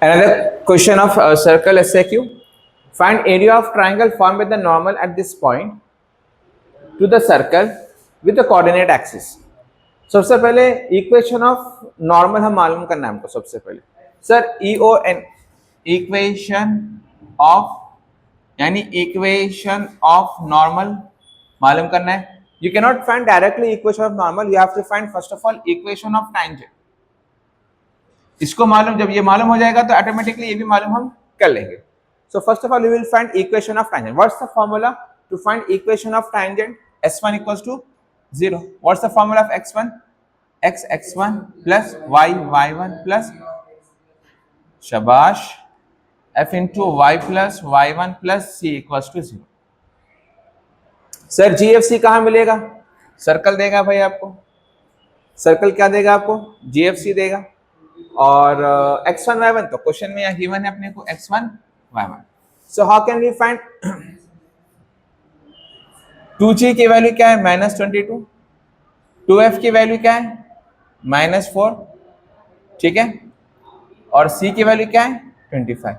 Another question of circle SAQ. Find area of triangle formed with the normal at this point to the circle with the coordinate axis. सबसे पहले equation of normal हम मालूम करना है हमको सबसे पहले सर EON इक्वेशन ऑफ यानी इक्वेशन ऑफ नॉर्मल मालूम करना है. You cannot find directly equation of normal. You have to find first of all equation of tangent. इसको मालूम जब ये मालूम हो जाएगा तो ऑटोमेटिकली ये भी मालूम हम कर लेंगे. So first of all, we will find equation of tangent. What's the formula to find equation of tangent? S1 equals to 0. What's the formula of x1? X x1 plus y y1 plus shabash f into y plus y1 plus c equals to 0. Sir GFC कहाँ मिलेगा? Circle देगा भाई आपको. Circle क्या देगा आपको? GFC देगा. और x1 y1 तो क्वेश्चन में यहाँ गिवन है अपने को x1 y1. So how can we find 2g की वैल्यू क्या है? -22. 2f की वैल्यू क्या है? -4. ठीक है. और c की वैल्यू क्या है? 25.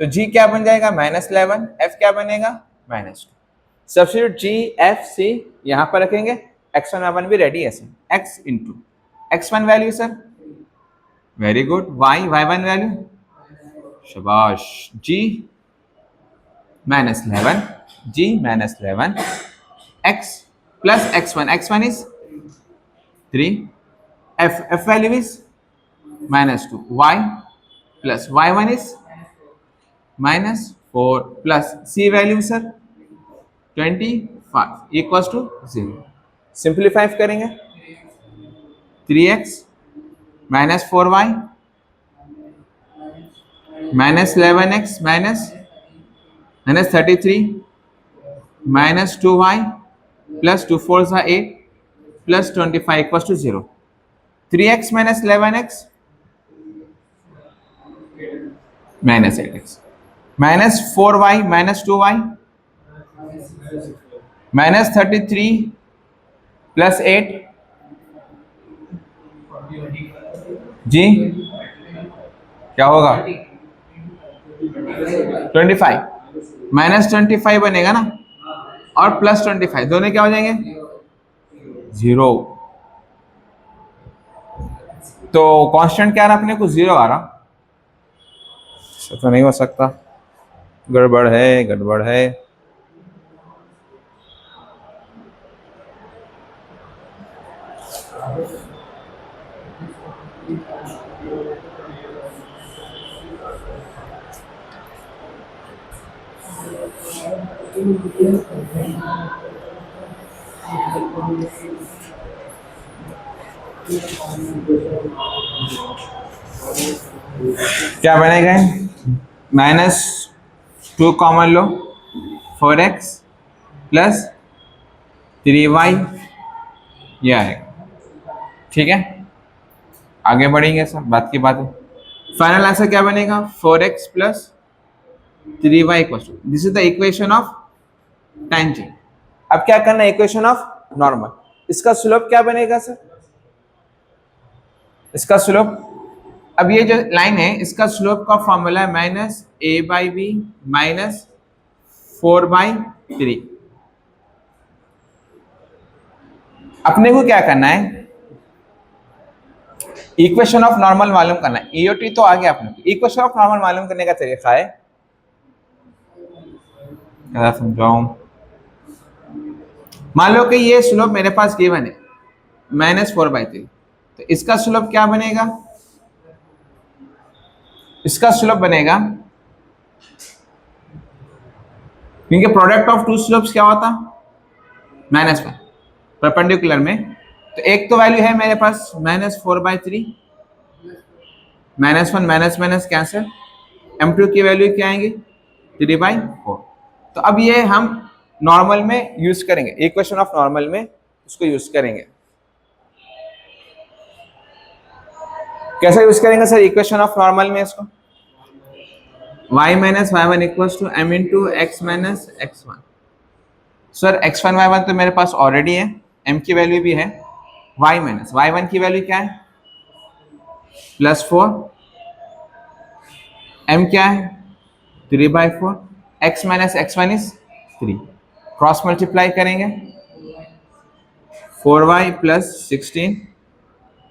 तो g क्या बन जाएगा? -11. f क्या बनेगा? -2. सब्स्टिट्यूट g f c यहाँ पर रखेंगे. x1 y1 भी रेडी है sir. x into x1 value sir very good. y y1 value शाबाश. g -11 g -11 x plus x1 is 3. f value is -2. y plus y1 is -4 plus c value sir 25 equals to 0. Simplify करेंगे. 3x -4y -11x -33 -2y plus 2 4s are 8 plus 25 equals to 0. 3x -11x -8x -4y -2y -33 plus 8 जी क्या होगा? 25 -25 बनेगा ना और +25 दोनों क्या हो जाएंगे? 0. तो कांस्टेंट क्या आ रहा अपने को? 0 आ रहा. तो नहीं हो सकता. गड़बड़ है गड़बड़ है. क्या बनेगा? -2 कॉमन लो. 4x प्लस 3y ये आएगा. ठीक है. आगे बढ़ेंगे सब बात की बात है. फाइनल आंसर क्या बनेगा? 4x plus 3y equal to this is the equation of tangent. अब क्या करना है? Equation of normal. इसका स्लोप क्या बनेगा सर? इसका स्लोप अब ये जो लाइन है इसका स्लोप का फॉर्मूला है -a/b -4/3. अपने को क्या करना है? इक्वेशन ऑफ नॉर्मल मालूम करना है. EOT तो आ गया अपने को. इक्वेशन ऑफ नॉर्मल मालूम करने का तरीका है क्या समझाऊं? मान लो कि ये स्लोप मेरे पास गिवन है -4/3. तो इसका स्लोप क्या बनेगा? इसका स्लोप बनेगा क्योंकि प्रोडक्ट ऑफ टू स्लोप्स क्या होता? -1 परपेंडिकुलर में. तो एक तो वैल्यू है मेरे पास -4/3 -1 माइनस कैंसिल. m2 की वैल्यू क्या आएंगी? 3/4. तो अब ये हम नॉर्मल में यूज करेंगे. इक्वेशन ऑफ नॉर्मल में इसको यूज करेंगे. कैसे यूज करेंगे सर इक्वेशन ऑफ नॉर्मल में? इसको y minus y1 equals to m into x minus x1. Sir x1 y1 तो मेरे पास ऑलरेडी है. m की वैल्यू भी है. y माइनस y1 की वैल्यू क्या है? +4 m क्या है 3/4, x minus x1 is 3, cross multiply करेंगे 4y प्लस 16,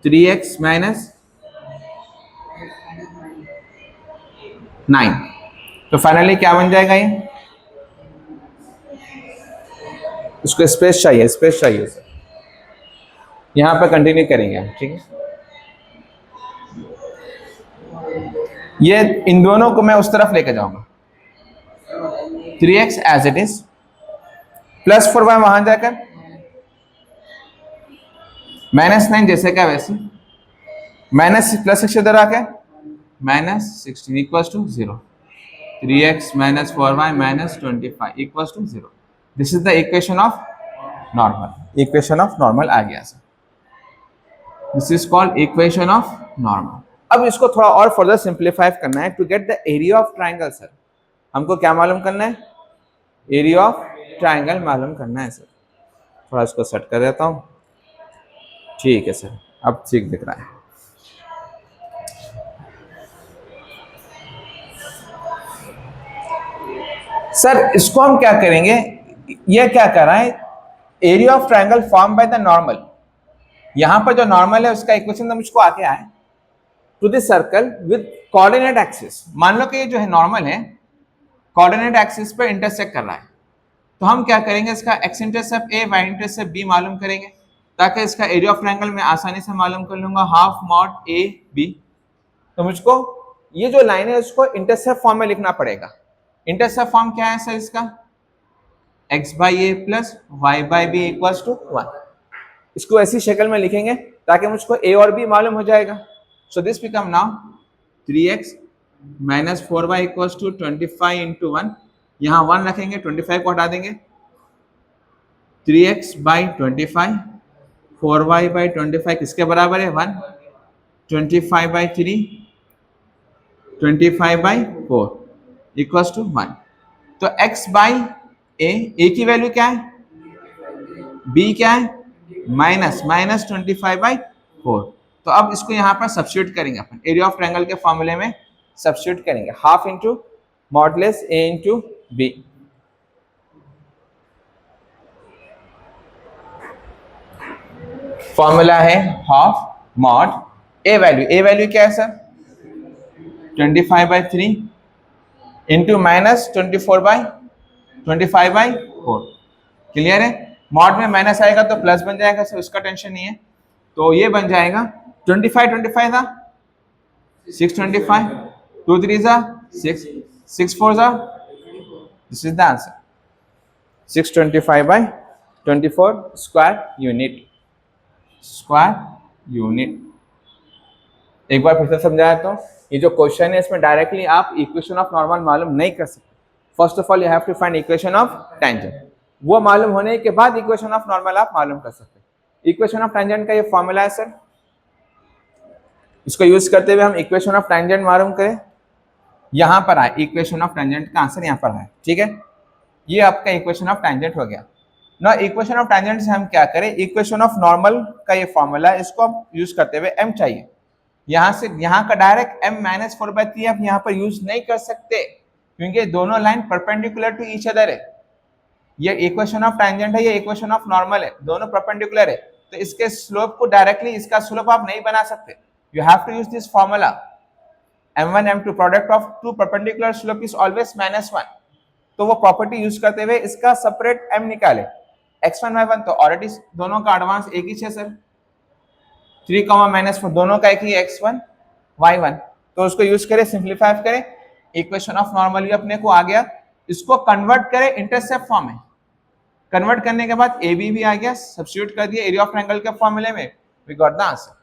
3x माइनस 9। तो फाइनली क्या बन जाएगा ये, इसको स्पेस चाहिए सर, यहां पर कंटिन्यू करेंगे हम, ठीक है। ये इन दोनों को मैं उस तरफ लेकर जाऊंगा, 3x as it is plus 4y वहां जाकर -9 जैसे क्या वैसे, माइनस प्लस 6 इधर आके -16 equals to 0, 3x minus 4y minus 25 equals to 0। This is the equation of normal, equation of normal आ गया sir, this is called equation of normal. अब इसको थोड़ा और फर्दर सिंप्लीफाई करना है, to get the area of triangle sir, हमको क्या मालूम करना है, एरिया ऑफ ट्राइंगल मालूम करना है सर। थोड़ा इसको सेट कर देता हूं, ठीक है सर, अब ठीक दिख रहा है। सर इसको हम क्या करेंगे, ये क्या कर रहा है, area of triangle form by the normal, यहां पर जो नॉर्मल है उसका इक्वेशन मुझको आके आए to this circle with coordinate axis. मान लो कि ये जो है नॉर्मल है, कोऑर्डिनेट एक्सिस पर इंटरसेक्ट कर रहा है, तो हम क्या करेंगे, इसका एक्स इंटरसेप्ट ए, वाई इंटरसेप्ट बी मालूम करेंगे, ताकि इसका एरिया ऑफ ट्राइंगल मैं आसानी से मालूम कर लूंगा, हाफ मॉड ए बी। तो मुझको ये जो लाइन है उसको इंटरसेप्ट फॉर्म में लिखना पड़ेगा। इंटरसेप्ट फॉर्म क्या है सर इसका, x by a plus y by b equals to 1। इसको ऐसी शक्ल में लिखेंगे ताकि मुझको a और b मालूम हो जाएगा। So this become now 3x minus 4y equals to 25 into 1, यहाँ 1 रखेंगे, 25 को हटा देंगे, 3x बाई 25, 4y बाई 25 किसके बराबर है 1, 25 बाई 3, 25 बाई 4 इक्वल्स टू 1। तो x बाई ए की वैल्यू क्या है, b क्या है -25 बाई 4। तो अब इसको यहाँ पर सब्स्टिट्यूट करेंगे अपन, एरिया ऑफ ट्रायंगल के फॉर्मूले में सब्स्टिट्यूट करेंगे, half into modulus a into b. Formula है हाफ मॉड ए वैल्यू क्या है सर 25/3 इंटू -24/25/4। क्लियर है, मॉड में माइनस आएगा तो प्लस बन जाएगा सर, उसका टेंशन नहीं है। तो ये बन जाएगा 25 था 625, 2 3 जा 6, 6 4 जा, this is the answer 625/24 square unit. एक बार फिर से समझाया, तो ये जो क्वेश्चन है इसमें डायरेक्टली आप इक्वेशन ऑफ नॉर्मल मालूम नहीं कर सकते। First of all you have to find equation of tangent, वो मालूम होने के बाद इक्वेशन ऑफ नॉर्मल आप मालूम कर सकते। इक्वेशन ऑफ टेंजेंट का ये फॉर्मूला है सर, इसको यूज करते हुए हम इक्वेशन ऑफ टेंजेंट मालूम करें। यहां पर आए इक्वेशन ऑफ टेंजेंट का आंसर यहां पर है, ठीक है, ये आपका इक्वेशन ऑफ टेंजेंट हो गया। ना इक्वेशन ऑफ टेंजेंट से हम क्या करें, इक्वेशन ऑफ नॉर्मल का ये फॉर्मूला है, इसको हम यूज करते हुए m चाहिए, यहां से यहां का डायरेक्ट m-4/3 आप यहां पर यूज नहीं कर सकते, क्योंकि दोनों line perpendicular to each other है। ये इक्वेशन ऑफ टेंजेंट है, ये इक्वेशन ऑफ नॉर्मल है, दोनों परपेंडिकुलर है, तो इसके स्लोप को डायरेक्टली इसका स्लोप आप नहीं बना सकते। You have to use this formula, m1 m2 product of two perpendicular slope is always -1। तो वो प्रॉपर्टी यूज करते हुए इसका सेपरेट m निकाले, x1 y1 तो ऑलरेडी दोनों का एडवांस एक ही है सर, 3, -4 दोनों का एक ही x1 y1, तो उसको यूज करें, सिंप्लीफाई करें, इक्वेशन ऑफ नॉर्मल ये अपने को आ गया। इसको कन्वर्ट करें इंटरसेप्ट फॉर्म में, कन्वर्ट करने के बाद ए बी भी आ गया, सब्स्टिट्यूट कर दिया एरिया ऑफ ट्रायंगल के फॉर्मूले में, वी गॉट द आंसर।